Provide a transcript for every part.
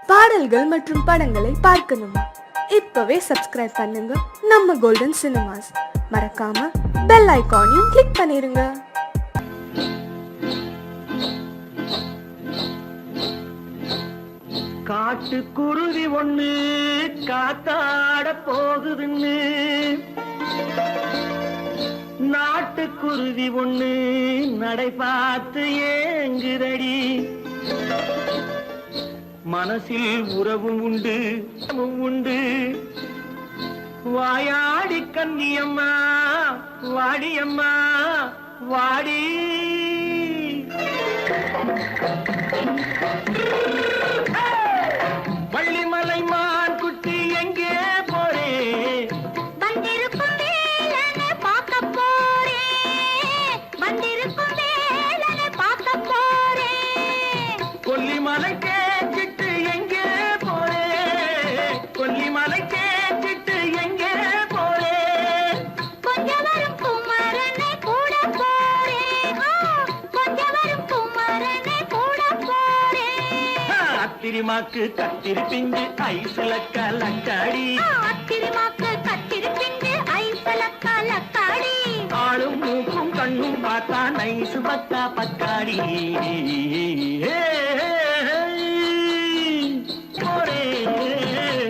பாடல்கள் மற்றும் படங்களை பார்க்கணுமா? இப்பவே சப்ஸ்கிரைப் பண்ணுங்க நம்ம கோல்டன் சினிமாஸ். மறக்காம பெல் ஐகானையும் கிளிக் பண்ணிருங்க. காட்டு குருவி ஒண்ணு காத்தாட போகுதுன்னு, நாட்டு குருவி ஒண்ணு நடை பார்த்து ஏங்குதடி. மனசில் உறவும் உண்டு உண்டு. வாயாடி கன்னியம்மா வாடியம்மா வாடி. வள்ளிமலை மான் குட்டி எங்கே போறே? வந்திருக்கும் வேலனை பார்க்க போறேன். வந்திருக்கும் வேலனை பார்க்க போறேன். கொல்லிமலை கேட்டுட்டு எங்கே போறே? கொல்லிமலை கேட்டுட்டு எங்கே போறே? கொஞ்சம் வரும் குமரனை கூட போறேன். கொஞ்சம் வரும் குமரனை கூட போறேன். அத்திரிமாக்கு கத்திரி பிஞ்சு ஐசுல கலக்காடி. அத்திரிமாக்கு கத்திரி பிஞ்சு ஐசுல கலக்காடி. ஆளும் மூக்கும் கண்ணும் பார்த்தா நைசு பக்கா பக்காடி.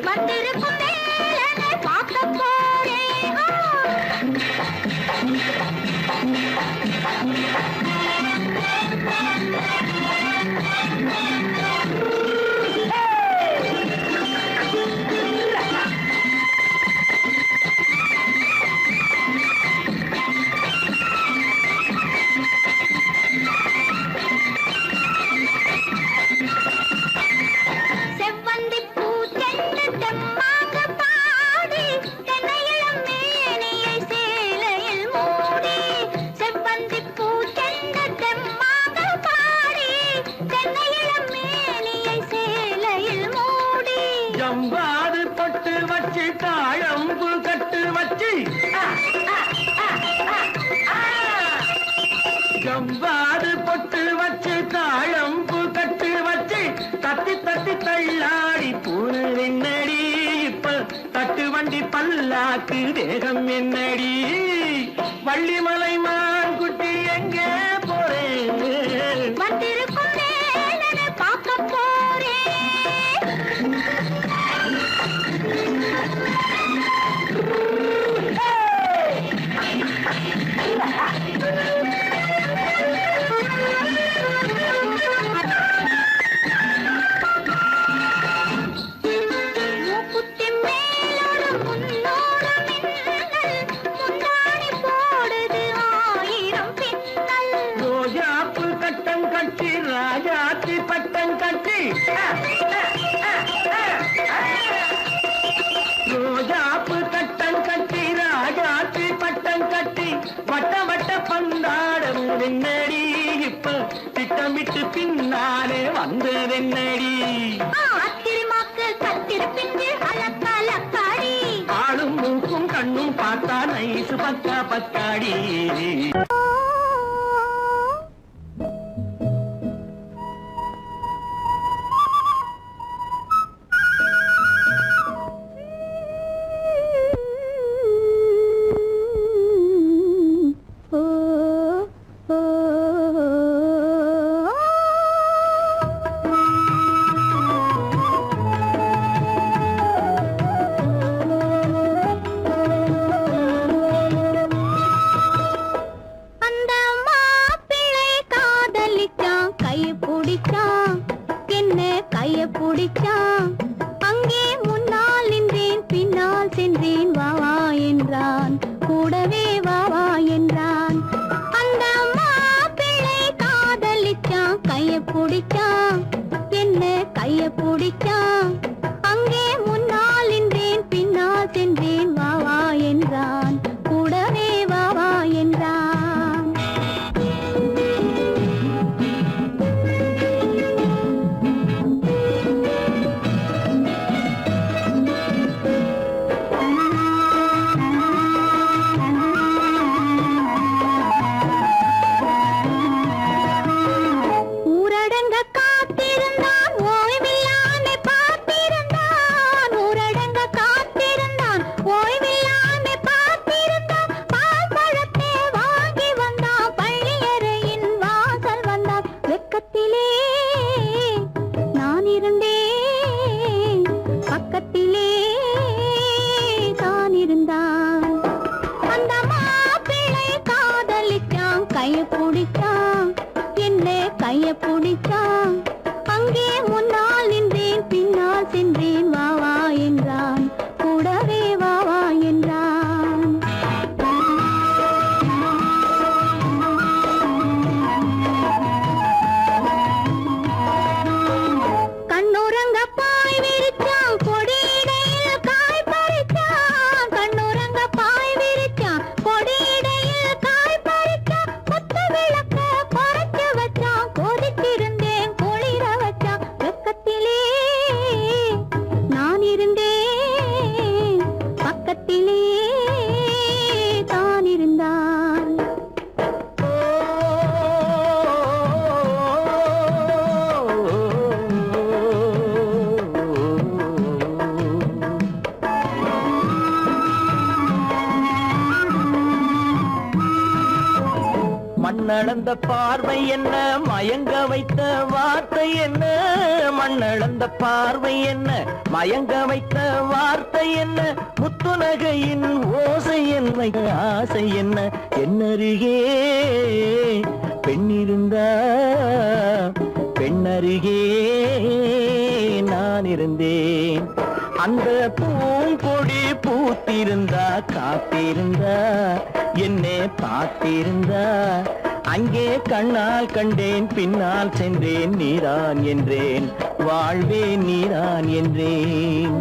வந்திருக்கும் வேலனை பார்க்க போறேன். செவ்வந்தி பூ செண்டு தெம்மாக பாடி, தென்னையிளம் மேனியை சேலையில் மூடி. செவ்வந்தி பூ செண்டு தெம்மாக பாடி, தென்னையிளம் மேனியை சேலையில் மூடி. ஜம்பாது பொட்டு வச்சு தாழம்பு கட்டு வச்சு. ஜம்பாது பொட்டு வச்சு தாழம்பு கட்டு வச்சு தட்டி தட்டி தள்ளாடி பூரு என்னடி. இப்ப தட்டு வண்டி பல்லாக்கு தேகம் என்னடி. வள்ளிமலை மான் குட்டி எங்கே போறேன்? வந்திருக்கும் வேலனை பார்க்க போறேன். மூக்குத்தி மேலோடு முன்னோடு மின்னல், முந்தாணி போடுது ஆயிரம் பின்னல். ரோஜாப்பு கட்டம் கட்டி ராஜாத்தி பட்டம் கட்டி. ரோஜாப்பு கட்டம் கட்டி ராஜாத்தி பட்டம் கட்டி வட்ட வட்ட பந்தாடம் என்னடி. இப்ப திட்டமிட்டு பின்னாலே வந்ததென்னடி. அத்திரிமாக்கு கத்திரி பிஞ்சு அலக்காடி. ஆளும் மூக்கும் கண்ணும் பார்த்தா நைசு பக்கா பக்காடி. அந்த மாப்பிள்ளை காதலிச்சான், கைய பிடிச்சான், என்ன கைய பிடிச்சான். அங்கே முன்னால் நின்றேன், பின்னால் சென்றேன், வா வா என்றான், கூடவே வா வா என்றான். அந்த மாப்பிள்ளை காதலிச்சான், கைய பிடிச்சான், என்ன கைய பிடிச்சான். அங்கே முன்னால் நின்றேன், பின்னால் சென்றேன், வா வா என்றான், கூடவே வா வா என்றான். ஊரடங்க காத்திருந்தான், ஓய்வில்லாம பா மண்ணளந்த பார்வை என்ன, மயங்க வைத்த வார்த்தை என்ன, மண்ணளந்த பார்வை என்ன, மயங்க வைத்த வார்த்தை என்ன, முத்துநகையின் ஓசை என்ன, ஆசை என்ன, என்னருகே பெண்ணிருந்தா பெண்ணருகே நான் இருந்தேன். அந்த பூங்கொடி பூத்திருந்தா காத்திருந்தா என்னை பார்த்திருந்தா அங்கே கண்ணால் கண்டேன் பின்னால் சென்றேன் நீதான் என்றேன் வாழ்வே நீதான் என்றேன்.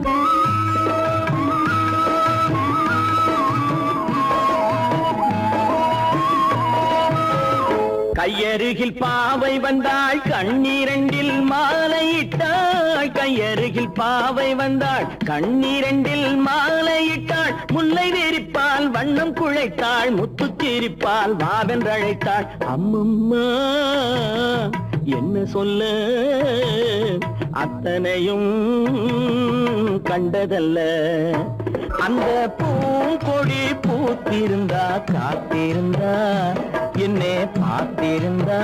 கையருகில் பாவை வந்தாள் கண்ணீரண்டில் மாலையிட்டாள், கையருகில் பாவை வந்தாள் கண்ணீரண்டில் மாலையிட்டாள், முல்லை வெறிப்பால் வண்ணம் குழைத்தாள், முத்து சிரிப்பால் வாவென்றழைத்தாள். அம்மம்மா என்ன சொல்ல அத்தனையும் கண்டதல்ல, அந்த பூங்கொடி பூத்திருந்தா காத்திருந்தா என்னை பார்த்திருந்தா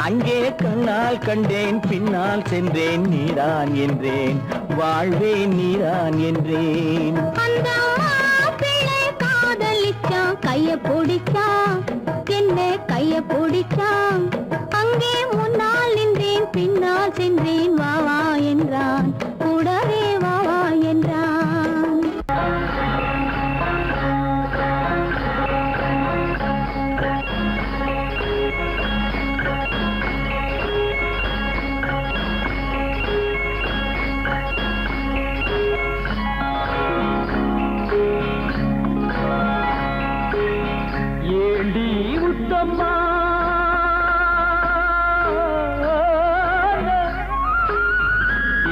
அங்கே கண்ணால் கண்டேன் பின்னால் சென்றேன் நீதான் என்றேன் வாழ்வே நீதான் என்றேன். அந்த மாப்பிள்ளை காதலிச்சான், கைய பிடிச்சான், என்ன கைய பிடிச்சான், அங்கே முன்னால் நின்றேன் பின்னால் சென்றேன் வா வா என்றான், கூடவே வா வா என்றான். ஏண்டி உத்தம்மா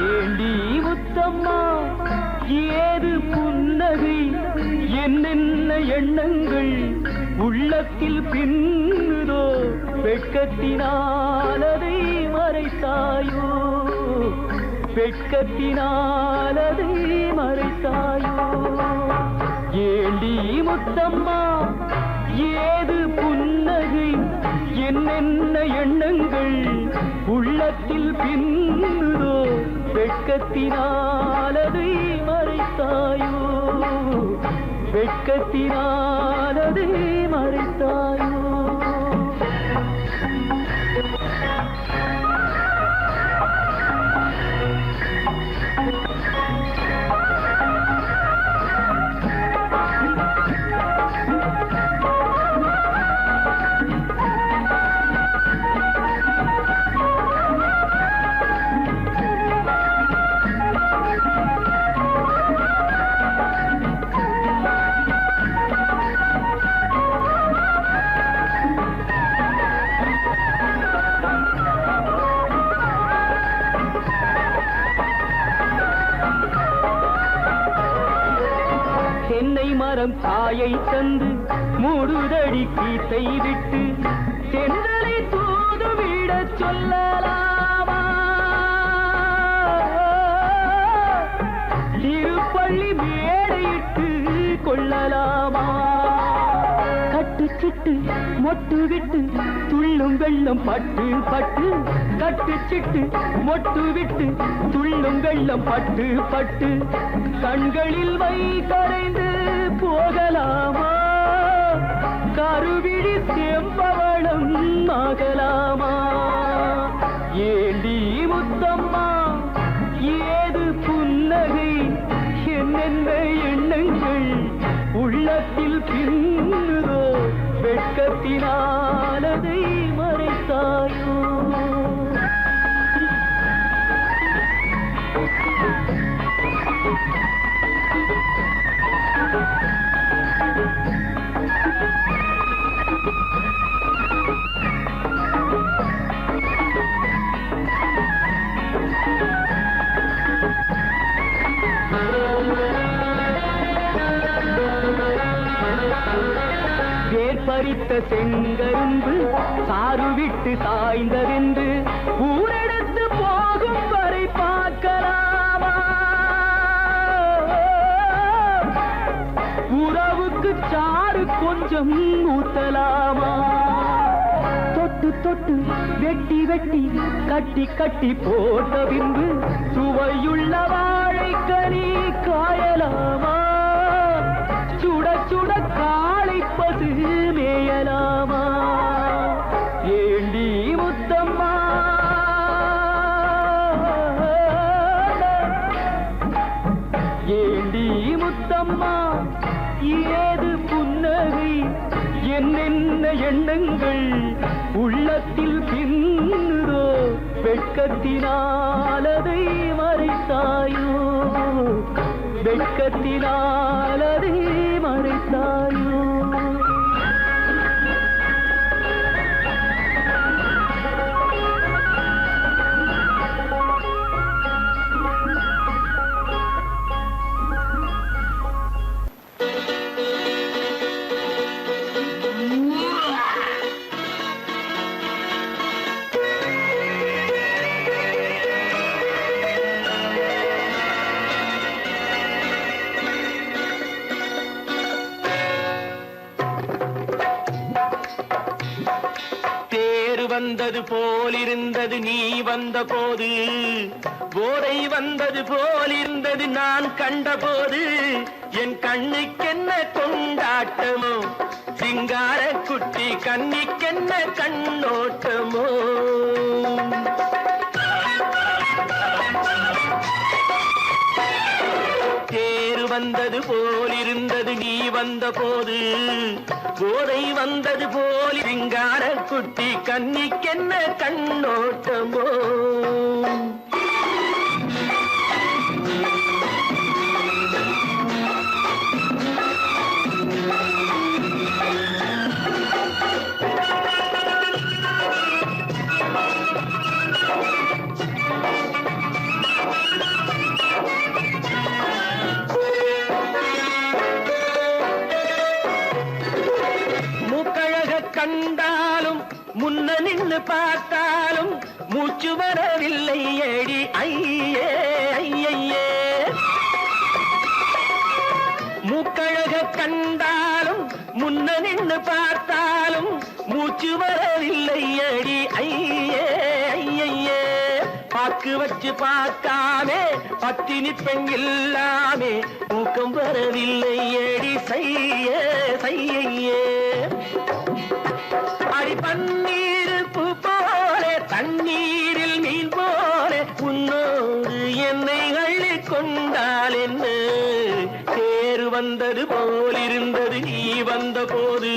ஏண்டி உத்தம்மா ஏது புன்னகை என்னென்ன எண்ணங்கள் உள்ளத்தில் பின்னுதோ, வெட்கத்தினால் அதை மறைத்தாயோ, வெட்கத்தினால் அதை மறைத்தாயோ. ஏண்டி முத்தம்மா ஏது புன்னகை என்னென்ன எண்ணங்கள் உள்ளத்தில் பின்னுதோ, வெட்கத்தினால் அதை மறைத்தாயோ, வெட்கத்தினால் அதை மறைத்தாயோ. தென்னை மரம் காயை தந்து மூடுதடி கீத்தை விட்டு தென்றலை தூதுவிட சொல்லலாமா, திருப்பள்ளி மேடையிட்டு கொள்ளலாமா, கட்டுச்சிட்டு மொட்டு விட்டு துள்ளும் வெள்ளம் பட்டு பட்டு, கட்டுச்சிட்டு மொட்டு விட்டு துள்ளும் வெள்ளம் பட்டு பட்டு, கண்களில் வை கரைந்து போகலாமா, கருவிழி செம்பவளம் ஆகலாமா. ஏண்டி முத்தம்மா ஏது புன்னகை என்னென்ன எண்ணங்கள் உள்ளத்தில் பின்னுதோ, வெட்கத்தினால் அதை மறைத்தாயோ. வேர்பறித்த செங்கரும்பு சாறு விட்டு சாய்ந்ததென்று ஊரெடுத்து போகும் வரை பார்க்கலாமா, உறவுக்கு சாறு கொஞ்சம் ஊத்தலாமா, தொட்டு வெட்டி வெட்டி கட்டி கட்டி போட்ட பின்பு சுவையுள்ள வாழைக்கனி காயலாமா? சுட சுட காளை பசு மேயலாமா? ஏண்டி முத்தம்மா, ஏண்டி முத்தம்மா, ஏது புன்னகை, என்னென்ன எண்ணங்கள் உள்ளத்தில் பின்னுதோ, வெட்கத்தினாலதை மறைத்தாயோ, வெட்கத்தினாலதை மறைத்தாயோ. வந்தது போலிருந்தது நீ வந்த போது, போதை வந்தது போலிருந்தது நான் கண்டபோது, என் கண்ணுக்கென்ன கொண்டாட்டமோ, சிங்கார குட்டி கண்ணிக்கென்ன கண்ணோட்டமோ. தேர் வந்தது போலிருந்தது நீ வந்த போது, போதை வந்தது போல் சிங்கார குட்டி கண்ணிக்கென்ன கண்ணோட்டமோ. கண்டாலும் முன்ன நின்று பார்த்தாலும் மூச்சு வரவில்லை ஏடி ஐயே ஐயே. மூக்கழக கண்டாலும் முன்ன நின்று பார்த்தாலும் மூச்சு வரவில்லை ஏடி ஐயே ஐயே. பாக்கு வச்சு பார்க்காமே பத்தினி பெண் இல்லாமே தூக்கம் வரவில்லை ஏடி செய்ய செய்யே. அடி பன்னீர் பூ போல தண்ணீரில் மீன் போல உன்னோடு என்னை அள்ளி கொண்டால் என்ன. தேர் வந்தது போலிருந்தது நீ வந்த போது,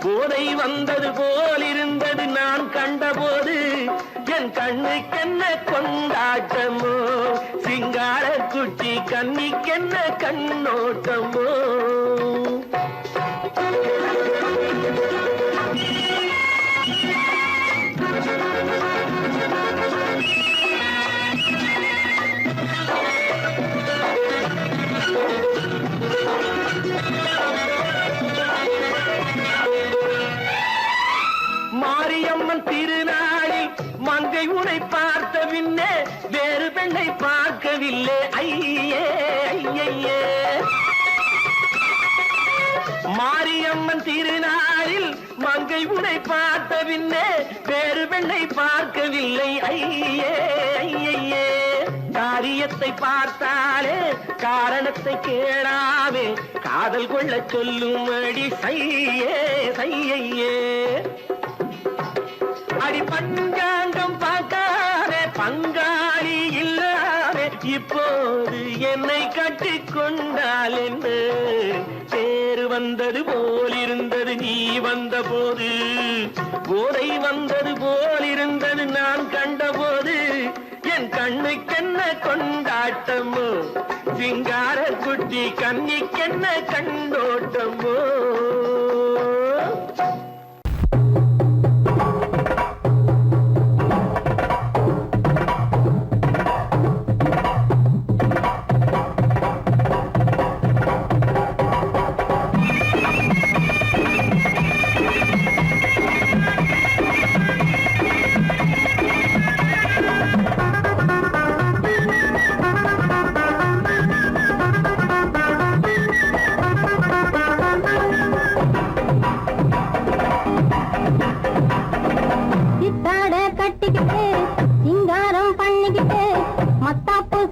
போதை வந்தது போலிருந்தது நான் கண்டபோது, என் கண்ணுக்கென்ன கொண்டாட்டமோ, சிங்கார குட்டி கண்ணிக்கென்ன கண்ணோட்டமோ. மாரியம்மன் திருநாளில் மங்கை உனை பார்த்த பின்னே வேறு பெண்ணை பார்க்கவில்லை ஐயே ஐயே. மாரியம்மன் திருநாளில் மங்கை உனை பார்த்த பின்னே வேறு பெண்ணை பார்க்கவில்லை ஐயே ஐயே. காரியத்தை பார்த்தாலே காரணத்தை கேளாமே காதல் கொள்ள சொல்லும் அடி செய்யே செய்யே. அடி பஞ்சாங்கம் பார்க்காதே பங்காளி இல்லாமே இப்போது என்னை கட்டி கொண்டால் என்று. தேர் வந்தது போலிருந்தது நீ வந்த போது, போதை வந்தது போலிருந்தது நான் கண்டபோது, என் கண்ணுக்கென்ன கொண்டாட்டமோ, சிங்கார குட்டி கண்ணிக்கென்ன கண்ணோட்டமோ.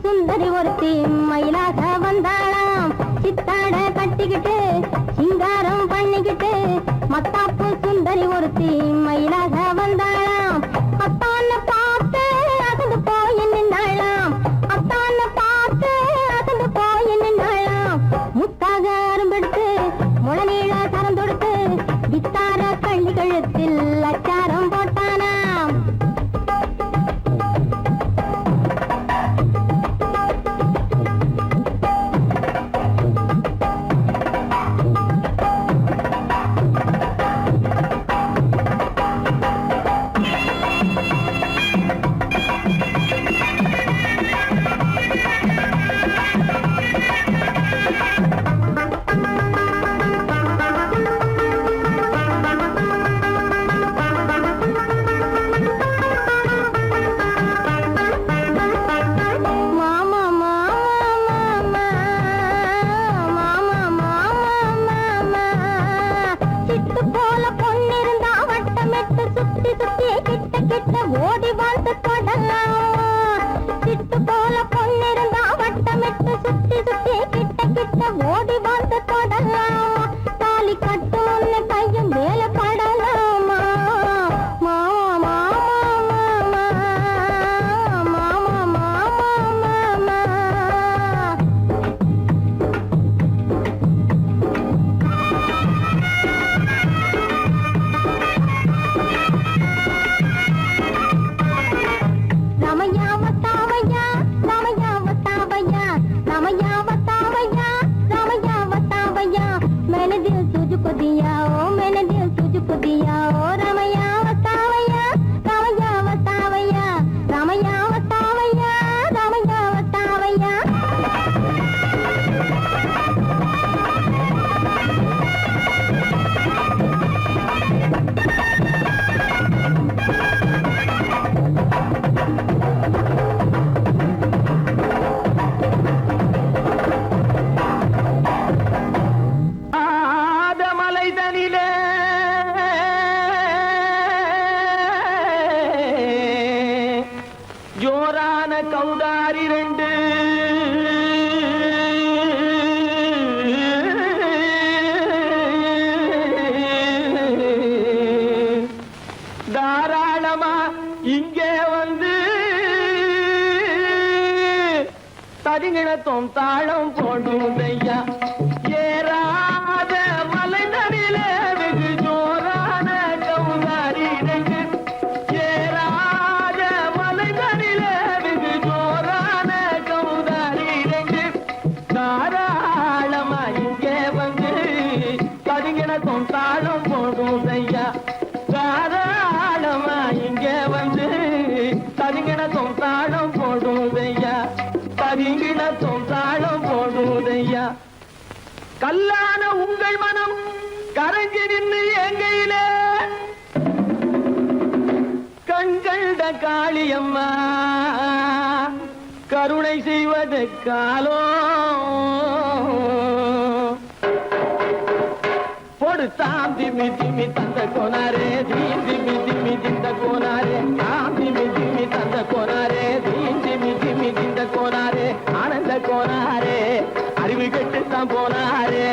சுந்தரி ஒருத்தி மயிலாக வந்தாளாம். சித்தாட கட்டிக்கிட்டு சிங்காரம் பண்ணிக்கிட்டு மத்தாப்பு சுந்தரி ஒருத்தி மயிலாக வந்தாளாம். அத்தான பார்த்து அசந்து போய் நின்றாளாம். அத்தான பார்த்து அசந்து போய் நின்றாளாம். முத்தாக அரும்பெடுத்து முளநீள சரம் தொடுத்து வித்தார கள்ளி கழுத்தில் அச்சாரம் போட்டானாம். ஓடி வாழ்ந்து தொடலாம். சிட்டு போல பொண்ணிருந்தா வட்டமிட்டு சுத்தி சுத்தி கிட்ட கிட்ட ஓடி வாழ்ந்து தொடலாம். தாலி கட்டு முன்ன கையும் வேலை படலாமா. மாமா மாமா மாமா மாமா மாமா. मैंने दिल तुझको दिया ओ मैंने दिल तुझको दिया ओ रामैया वतावैया रामैया वतावैया रामैया वतावैया रामैया वतावैया. ஜோரான கௌதாரி ரெண்டு தாராளமா இங்கே வந்து தரிங்கிணத்தும் தாளம் போடும் ஐயா. ஏறாத மலை நடில வெகு ஜோரான கௌதாரி ரெண்டு. ஏறாத மலை நடில வெகு ஜோரான கௌதாரி ரெண்டு. தாராளமா இங்கே வந்து தரிங்கிணத்தும் தாளம் போடும் ஐயா. தாராளமா இங்கே வந்து தரிங்கிணத்தும் தாளம் போடும் ஐயா. தரிங்கிணத்தும் தாளம் போடும் ஐயா. கல்லான உங்கள் மனம் கரைஞ்சி நின்று எங்கையிலே கண்கண்ட காளியம்மா கருணை செய்வது காலோ. பொடுத்தாம் திமி திமி தந்த கோனாரே தீம் திமி திமி திந்த கோனாரே தாம் திமி திமி தந்த கோனாரே தீம் திமி திமி திந்த கோனாரே ஆனந்த கோனாரே அறிவு கெட்டுத்தான் போனாரே.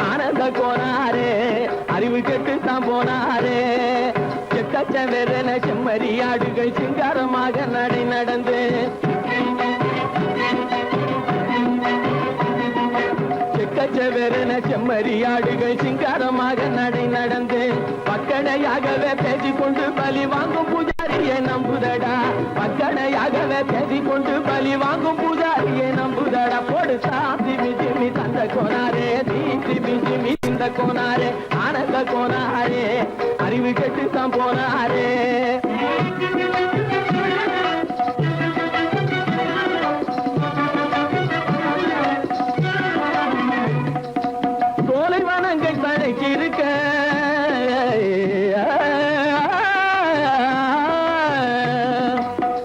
ஆனந்த கோனாரே அறிவு கெட்டுத்தான் போனாரே. செக்கச்சவென செம்மறியாடுகள் சிங்காரமாக நடை நடந்து செக்கச்சவென செம்மறியாடுகள் சிங்காரமாக நடை நடந்து பக்கடையாகவே பேசிக்கொண்டு பலி வாங்கும் பூஜாரியை நம்புதடா. பக்கடையாகவே பேசிக்கொண்டு பலி வாங்கும் பூஜாரியை நம்புதடா. பொடுத்தா திமி திமி தந்த கோனாரே தீம் திமி திமி இந்த கோனாரே ஆனந்த கோனாரே அறிவு கெட்டுத்தான் போனாரே. சோலைவனங்கள் தழைச்சிருக்க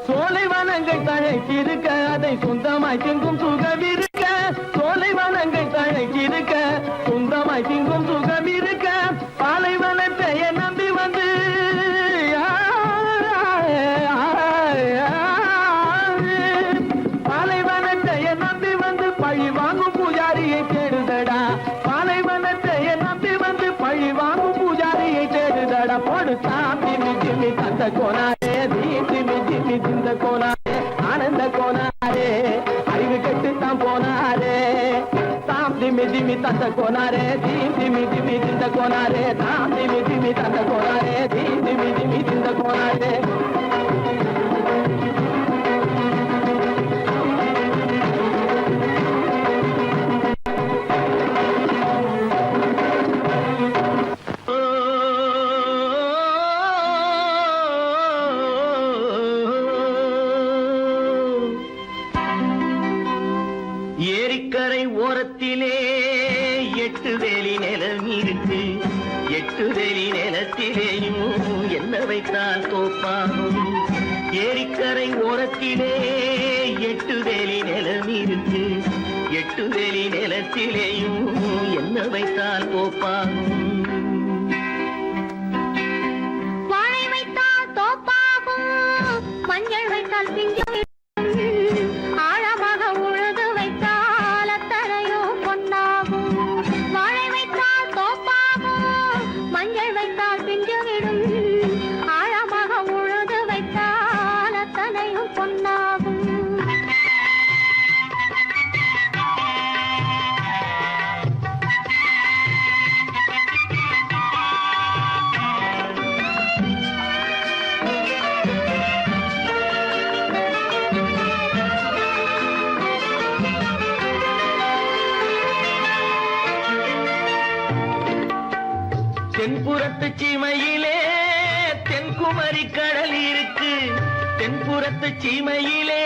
சோலைவனங்கள் தழைச்சிருக்க அதை சொந்தமாய் திங்கும் சுகம் இருக்க. சோலைவனங்கள் தழைச்சிருக்க சொந்தமாய் திங்கும் சுகம் இருக்க. பாலைவனத்தை நம்பி வந்து தந்த கோனாரே திமி திமி திந்த கோனாரே ஆனந்த கோனாரே அறிவு கெட்டுத்தான் போனாரே தாம் திமி திமி தந்த கோனாரே திமி திமி திந்த கோனாரே தாம் திமி திமி தந்த கோனாரே திமி திமி திந்த கோனாரே ஏரிக்கரை ஓரத்திலே 8 வேலி நிலம் இருக்கு 8 வேலி நிலத்திலேயும் என்ன வைத்தால் தோப்பாகும் ஏரிக்கரை ஓரத்திலே 8 வேலி நிலம் இருக்கு 8 வேலி நிலத்திலேயும் என்ன வைத்தால் தோப்பாகும் வாழை வைத்தால் தோப்பாகும் மஞ்சள் வைத்தால் பிஞ்சு ஆழமாக உழுது வைத்தால் அத்தனையோ பொன்னாகும் வாழை வைத்தால் தோப்பாகும் மஞ்சள் வைத்தால் பிஞ்சு விடும் ஆழமாக உழுது வைத்தால் அத்தனையும் பொன்னாகும் தென்புறத்து சீமையிலே தென்குமரி கடல் இருக்கு தென்புறத்து சீமையிலே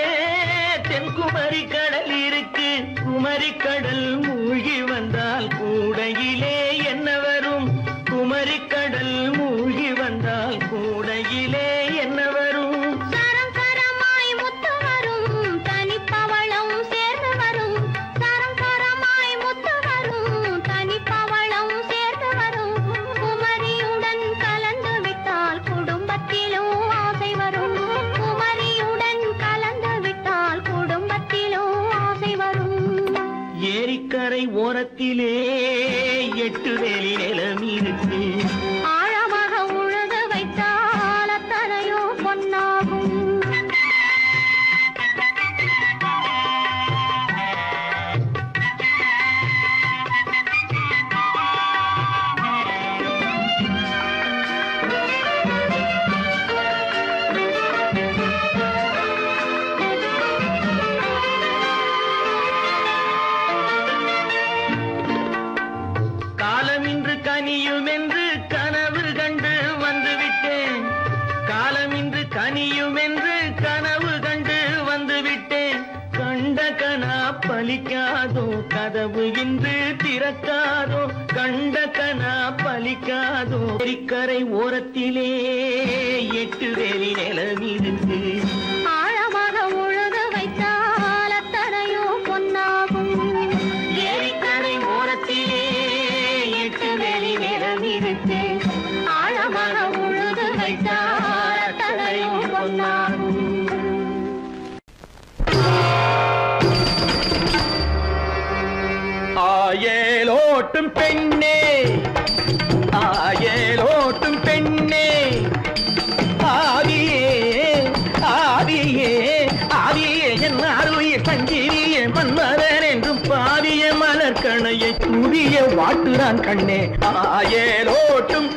தென்குமரி கடல் இருக்கு குமரி கடல் மூழ்கி வந்தால் கூடையிலே என்ன வரும் குமரி கடல் மூழ்கி வந்தால் கூடையிலே என்ன வரும் சரம் சரமாய் முத்து வரும் தனிப்பவளம் சேர்ந்து வரும் சரம் சரமாய் முத்து வரும் தனிப்பவளம் சேர்ந்து வரும் குமரியுடன் கலந்து விட்டால் குடும்பத்திலும் ஆசை வரும் குமரியுடன் கலந்து விட்டால் குடும்பத்திலும் ஆசை வரும் ஏரிக்கரை ஓரத்திலே 8 வேலி நிலம் இருக்கு ஆழமாக உழுது வைத்தால் அத்தனையோ பொன்னாகும் காலமின்று கனியும் என்று கனவு கண்டு வந்துவிட்டேன் காலமின்று கனியும் என்று கனவு கண்டு வந்துவிட்டேன் கண்ட கனா பலிக்காதோ கதவு இன்று திறக்காதோ கண்ட கனா பலிக்காதோ ஏரிக்கரை ஓரத்திலே 8 வேலி நிலம் இருக்கு ஆழமாக உழுது வைத்தால் அத்தனையோ பொன்னாகும் ஏரிக்கரை ஓரத்திலே 8 வேலி நிலம் இருக்கு ஆழமாக உழுது வைத்தால் அத்தனையோ பொன்னாகும் ஆயலோட்டும் பெண்ணே ஆயலோட்டும் பெண்ணே ஆதியே ஆதியே ஆதியே என் அருளிய சங்கிரியே மன்மதன் என்றும் பாதிய மலர்கணையை சூடிய வாட்டுதான் கண்ணே ஆயலோட்டும்